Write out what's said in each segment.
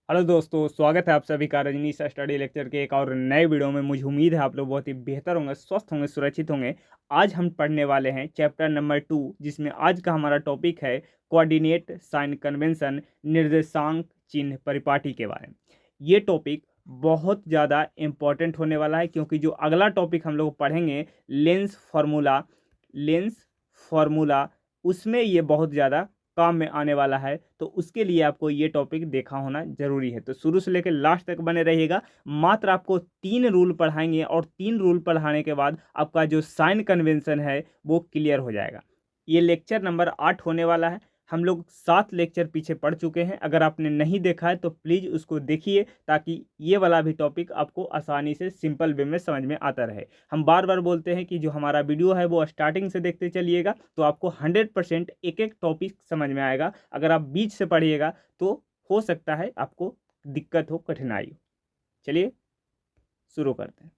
Hello दोस्तों, स्वागत है आप सभी का रजनीश स्टडी लेक्चर के एक और नए वीडियो में। मुझे उम्मीद है आप लोग बहुत ही बेहतर होंगे, स्वस्थ होंगे, सुरक्षित होंगे। आज हम पढ़ने वाले हैं चैप्टर नंबर 2, जिसमें आज का हमारा टॉपिक है कोऑर्डिनेट साइन कन्वेंशन, निर्देशांक चिन्ह परिपाटी के बारे में। ये टॉपिक बहुत ज़्यादा इम्पोर्टेंट होने वाला है, क्योंकि जो अगला टॉपिक हम लोग पढ़ेंगे लेंस फार्मूला, उसमें ये बहुत ज़्यादा काम में आने वाला है। तो उसके लिए आपको ये टॉपिक देखा होना जरूरी है। तो शुरू से लेकर लास्ट तक बने रहिएगा। मात्र आपको 3 रूल पढ़ाएंगे और 3 रूल पढ़ाने के बाद आपका जो साइन कन्वेंशन है वो क्लियर हो जाएगा। ये लेक्चर नंबर 8 होने वाला है। हम लोग 7 लेक्चर पीछे पढ़ चुके हैं। अगर आपने नहीं देखा है तो प्लीज़ उसको देखिए, ताकि ये वाला भी टॉपिक आपको आसानी से सिंपल वे में समझ में आता रहे। हम बार बार बोलते हैं कि जो हमारा वीडियो है वो स्टार्टिंग से देखते चलिएगा, तो आपको 100% एक एक टॉपिक समझ में आएगा। अगर आप बीच से पढ़िएगा तो हो सकता है आपको दिक्कत हो, कठिनाई हो। चलिए शुरू करते हैं।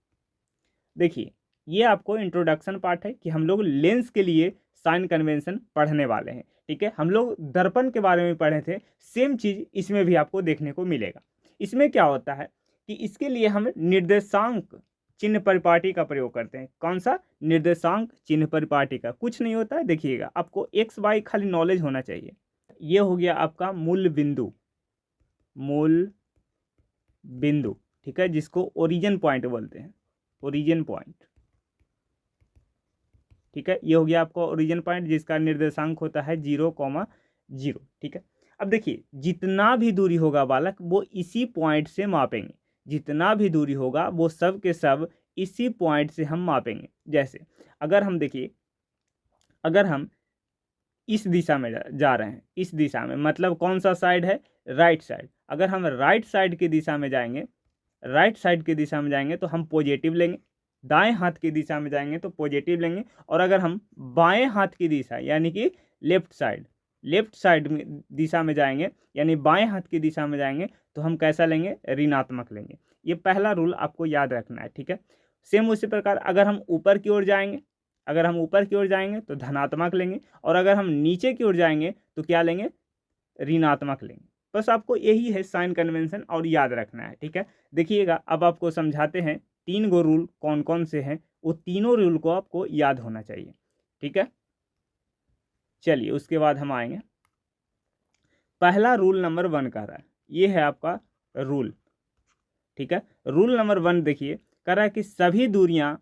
देखिए, ये आपको इंट्रोडक्शन पार्ट है कि हम लोग लेंस के लिए साइन कन्वेंशन पढ़ने वाले हैं। ठीक है, हम लोग दर्पण के बारे में पढ़े थे, सेम चीज़ इसमें भी आपको देखने को मिलेगा। इसमें क्या होता है कि इसके लिए हम निर्देशांक चिन्ह परिपाटी का प्रयोग करते हैं। कौन सा? निर्देशांक चिन्ह परिपाटी का। कुछ नहीं होता है, देखिएगा, आपको एक्स वाई खाली नॉलेज होना चाहिए। ये हो गया आपका मूल बिंदु, मूल बिंदु, ठीक है, जिसको ओरिजिन पॉइंट बोलते हैं, ओरिजिन पॉइंट। ठीक है, ये हो गया आपका ओरिजिन पॉइंट, जिसका निर्देशांक होता है 0,0। ठीक है, अब देखिए, जितना भी दूरी होगा बालक वो इसी पॉइंट से मापेंगे। जितना भी दूरी होगा वो सब के सब इसी पॉइंट से हम मापेंगे। जैसे अगर हम देखिए, अगर हम इस दिशा में जा रहे हैं, इस दिशा में मतलब कौन सा साइड है? Right side. अगर हम राइट साइड की दिशा में जाएंगे, राइट साइड की दिशा में जाएंगे तो हम पॉजिटिव लेंगे। दाएं हाथ की दिशा में जाएंगे तो पॉजिटिव लेंगे। और अगर हम बाएं हाथ की दिशा यानी कि लेफ्ट साइड में दिशा में जाएंगे, यानी बाएं हाथ की दिशा में जाएंगे, तो हम कैसा लेंगे? ऋणात्मक लेंगे। ये पहला रूल आपको याद रखना है। ठीक है, सेम उसी प्रकार अगर हम ऊपर की ओर जाएंगे, अगर हम ऊपर की ओर जाएंगे तो धनात्मक लेंगे, और अगर हम नीचे की ओर जाएंगे तो क्या लेंगे? ऋणात्मक लेंगे। बस आपको यही है साइन कन्वेंशन, और याद रखना है। ठीक है, देखिएगा, अब आपको समझाते हैं 3 गो रूल कौन कौन से हैं। वो तीनों रूल को आपको याद होना चाहिए। ठीक है, चलिए उसके बाद हम आएंगे। पहला रूल नंबर 1 कह रहा है, ये है आपका रूल। ठीक है, रूल नंबर 1 देखिए, कह रहा है कि सभी दूरियां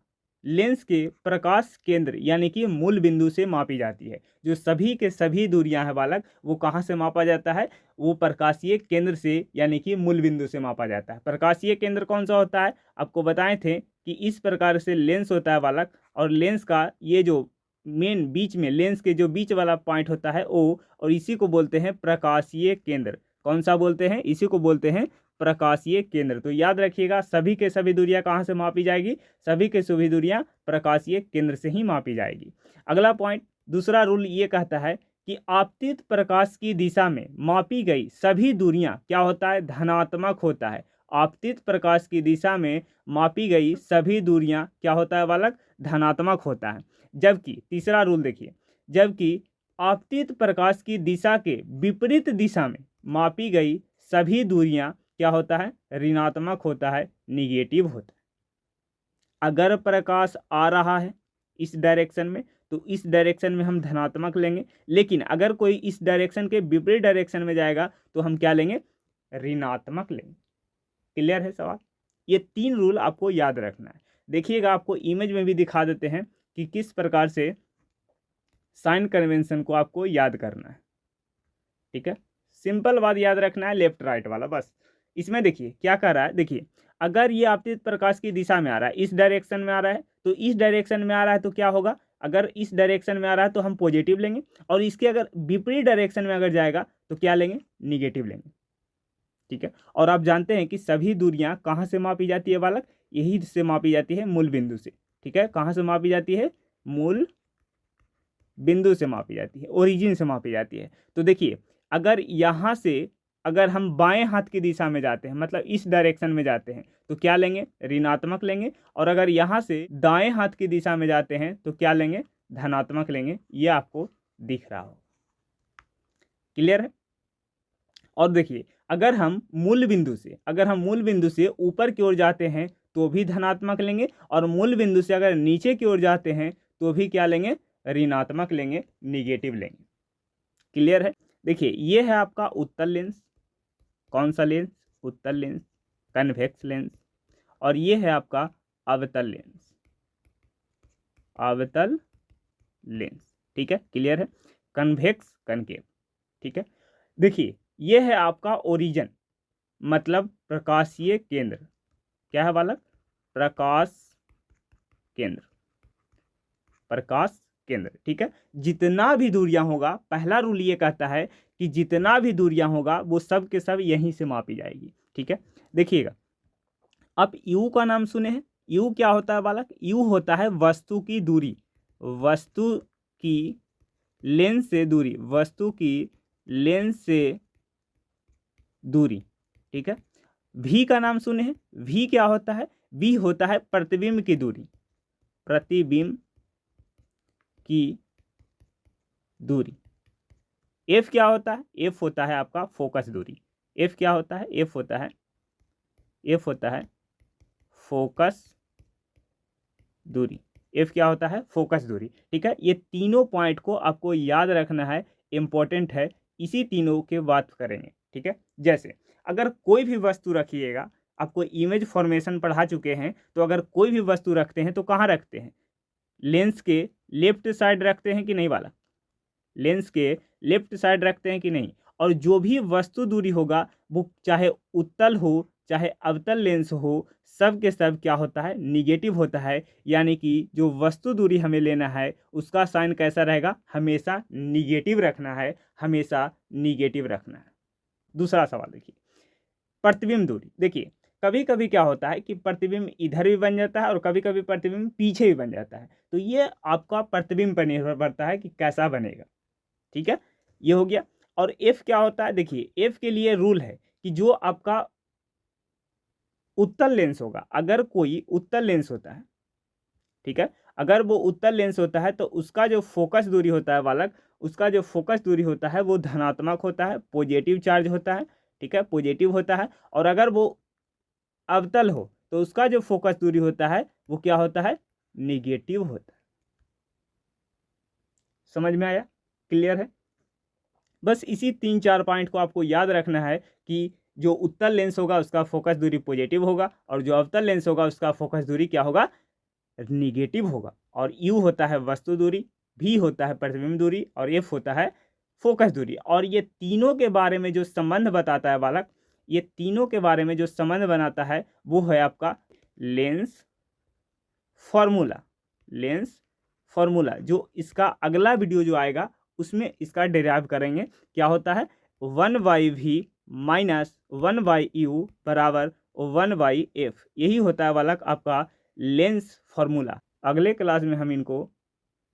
लेंस के प्रकाश केंद्र यानी कि मूल बिंदु से मापी जाती है। जो सभी के सभी दूरियां हैं बालक, वो कहाँ से मापा जाता है? वो प्रकाशीय केंद्र से यानी कि मूल बिंदु से मापा जाता है। प्रकाशीय केंद्र कौन सा होता है? आपको बताए थे कि इस प्रकार से लेंस होता है बालक, और लेंस का ये जो मेन बीच में, लेंस के जो बीच वाला पॉइंट होता है ओ, और इसी को बोलते हैं प्रकाशीय केंद्र। कौन सा बोलते हैं? इसी को बोलते हैं प्रकाशीय केंद्र। तो याद रखिएगा, सभी के सभी दूरियां कहाँ से मापी जाएगी? सभी के सभी दूरियां प्रकाशीय केंद्र से ही मापी जाएगी। अगला पॉइंट, दूसरा रूल ये कहता है कि आपतित प्रकाश की दिशा में मापी गई सभी दूरियां क्या होता है? धनात्मक होता है। आपतित प्रकाश की दिशा में मापी गई सभी दूरियां क्या होता है बालक? धनात्मक होता है। जबकि तीसरा रूल देखिए, जबकि आपतित प्रकाश की दिशा के विपरीत दिशा में मापी गई सभी दूरियां क्या होता है? ऋणात्मक होता है, निगेटिव होता है। अगर प्रकाश आ रहा है इस डायरेक्शन में तो इस डायरेक्शन में हम धनात्मक लेंगे, लेकिन अगर कोई इस डायरेक्शन के विपरीत डायरेक्शन में जाएगा तो हम क्या लेंगे? ऋणात्मक लेंगे। क्लियर है सवाल? ये 3 रूल आपको याद रखना है। देखिएगा, आपको इमेज में भी दिखा देते हैं कि किस प्रकार से साइन कन्वेंशन को आपको याद करना है। ठीक है, सिंपल बात याद रखना है, लेफ्ट राइट वाला बस। इसमें देखिए क्या कर रहा है, देखिए, अगर ये आपतित प्रकाश की दिशा में आ रहा है, इस डायरेक्शन में आ रहा है, तो इस डायरेक्शन में आ रहा है तो क्या होगा? अगर इस डायरेक्शन में आ रहा है तो हम पॉजिटिव लेंगे, और इसके अगर विपरीत डायरेक्शन में अगर जाएगा तो क्या लेंगे? निगेटिव लेंगे। ठीक है, और आप जानते हैं कि सभी दूरियां कहाँ से मापी जाती है बालक? यही से मापी जाती है, मूल बिंदु से। ठीक है, कहाँ से मापी जाती है? मूल बिंदु से मापी जाती है, ओरिजिन से मापी जाती है। तो देखिए, अगर यहाँ से अगर हम बाएं हाथ की दिशा में जाते हैं, मतलब इस डायरेक्शन में जाते हैं, तो क्या लेंगे? ऋणात्मक लेंगे। और अगर यहाँ से दाएं हाथ की दिशा में जाते हैं तो क्या लेंगे? धनात्मक लेंगे। ये आपको दिख रहा हो। क्लियर है? और देखिए, अगर हम मूल बिंदु से ऊपर की ओर जाते हैं तो भी धनात्मक लेंगे, और मूल बिंदु से अगर नीचे की ओर जाते हैं तो भी क्या लेंगे, ऋणात्मक लेंगे, निगेटिव लेंगे। क्लियर है। देखिए ये है आपका उत्तल लेंस, कौन सा लेंस, उत्तल लेंस, कन्वेक्स लेंस, और ये है आपका अवतल लेंस, अवतल लेंस। ठीक है, क्लियर है, कन्वेक्स कनकेव। ठीक है, देखिए ये है आपका ओरिजिन, मतलब प्रकाशीय केंद्र। क्या है बालक, प्रकाश केंद्र, प्रकाश केंद्र। ठीक है, जितना भी दूरियां होगा, पहला रूल ये कहता है कि जितना भी दूरियां होगा वो सब के सब यहीं से मापी जाएगी। ठीक है, देखिएगा आप यू का नाम सुने हैं, यू क्या होता है बालक, यू होता है वस्तु की दूरी, वस्तु की लेंस से दूरी, वस्तु की लेंस से दूरी। ठीक है, भी का नाम सुने हैं, भी क्या होता है, भी होता है प्रतिबिंब की दूरी, प्रतिबिंब की दूरी। एफ क्या होता है, एफ होता है आपका फोकस दूरी, एफ क्या होता है, एफ होता है, एफ होता है फोकस दूरी, एफ क्या होता है, फोकस दूरी। ठीक है, ये तीनों पॉइंट को आपको याद रखना है, इंपॉर्टेंट है, इसी तीनों के बात करेंगे। ठीक है, जैसे अगर कोई भी वस्तु रखिएगा, आपको इमेज फॉर्मेशन पढ़ा चुके हैं, तो अगर कोई भी वस्तु रखते हैं तो कहाँ रखते हैं, लेंस के लेफ्ट साइड रखते हैं कि नहीं वाला, लेंस के लेफ्ट साइड रखते हैं कि नहीं। और जो भी वस्तु दूरी होगा वो चाहे उत्तल हो चाहे अवतल लेंस हो, सब के सब क्या होता है, निगेटिव होता है। यानी कि जो वस्तु दूरी हमें लेना है उसका साइन कैसा रहेगा, हमेशा निगेटिव रखना है, हमेशा निगेटिव रखना है। दूसरा सवाल देखिए, प्रतिबिंब दूरी। देखिए कभी कभी क्या होता है कि प्रतिबिंब इधर भी बन जाता है और कभी कभी प्रतिबिंब पीछे भी बन जाता है, तो ये आपका प्रतिबिंब पर निर्भर करता है कि कैसा बनेगा। ठीक है, ये हो गया। और एफ क्या होता है, देखिए एफ के लिए रूल है कि जो आपका उत्तल लेंस होगा, अगर कोई उत्तल लेंस होता है, ठीक है, अगर वो उत्तल लेंस होता है तो उसका जो फोकस दूरी होता है बालक, उसका जो फोकस दूरी होता है वो धनात्मक होता है, पॉजिटिव चार्ज होता है। ठीक है, पॉजिटिव होता है। और अगर वो अवतल हो तो उसका जो फोकस दूरी होता है वो क्या होता है, निगेटिव होता है। समझ में आया, क्लियर है। बस इसी 3-4 पॉइंट को आपको याद रखना है कि जो उत्तल लेंस होगा उसका फोकस दूरी पॉजिटिव होगा, और जो अवतल लेंस होगा उसका फोकस दूरी क्या होगा, निगेटिव होगा। और यू होता है वस्तु दूरी, भी होता है प्रतिबिंब दूरी, और एफ होता है फोकस दूरी। और ये तीनों के बारे में जो संबंध बताता है बालक, ये तीनों के बारे में जो संबंध बनाता है वो है आपका लेंस फॉर्मूला, लेंस फॉर्मूला। जो इसका अगला वीडियो जो आएगा उसमें इसका डेराइव करेंगे। क्या होता है, 1/v माइनस 1/u बराबर 1/f, यही होता है बालक आपका लेंस फॉर्मूला। अगले क्लास में हम इनको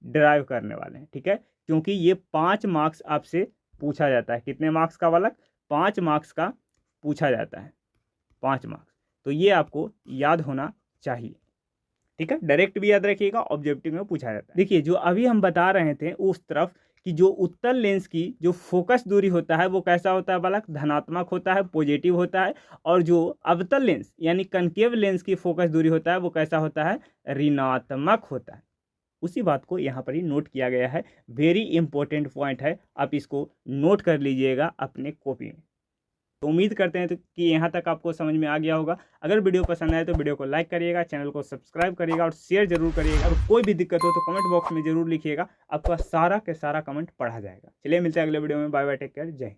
डेराइव करने वाले हैं। ठीक है, क्योंकि ये 5 मार्क्स आपसे पूछा जाता है। कितने मार्क्स का बालक, 5 मार्क्स का पूछा जाता है, 5 मार्क्स। तो ये आपको याद होना चाहिए। ठीक है, डायरेक्ट भी याद रखिएगा, ऑब्जेक्टिव में पूछा जाता है। देखिए जो अभी हम बता रहे थे उस तरफ कि जो उत्तल लेंस की जो फोकस दूरी होता है वो कैसा होता है बालक, धनात्मक होता है, पॉजिटिव होता है। और जो अवतल लेंस यानी कनकेव लेंस की फोकस दूरी होता है वो कैसा होता है, ऋणात्मक होता है। उसी बात को यहाँ पर ही नोट किया गया है। वेरी इंपॉर्टेंट पॉइंट है, आप इसको नोट कर लीजिएगा अपने कॉपी में। तो उम्मीद करते हैं तो कि यहाँ तक आपको समझ में आ गया होगा। अगर वीडियो पसंद आए तो वीडियो को लाइक करिएगा, चैनल को सब्सक्राइब करिएगा और शेयर जरूर करिएगा। और कोई भी दिक्कत हो तो कमेंट बॉक्स में जरूर लिखिएगा, आपका सारा के सारा कमेंट पढ़ा जाएगा। चलिए मिलते हैं अगले वीडियो में, बाय बाय, टेक केयर, जय हिंद।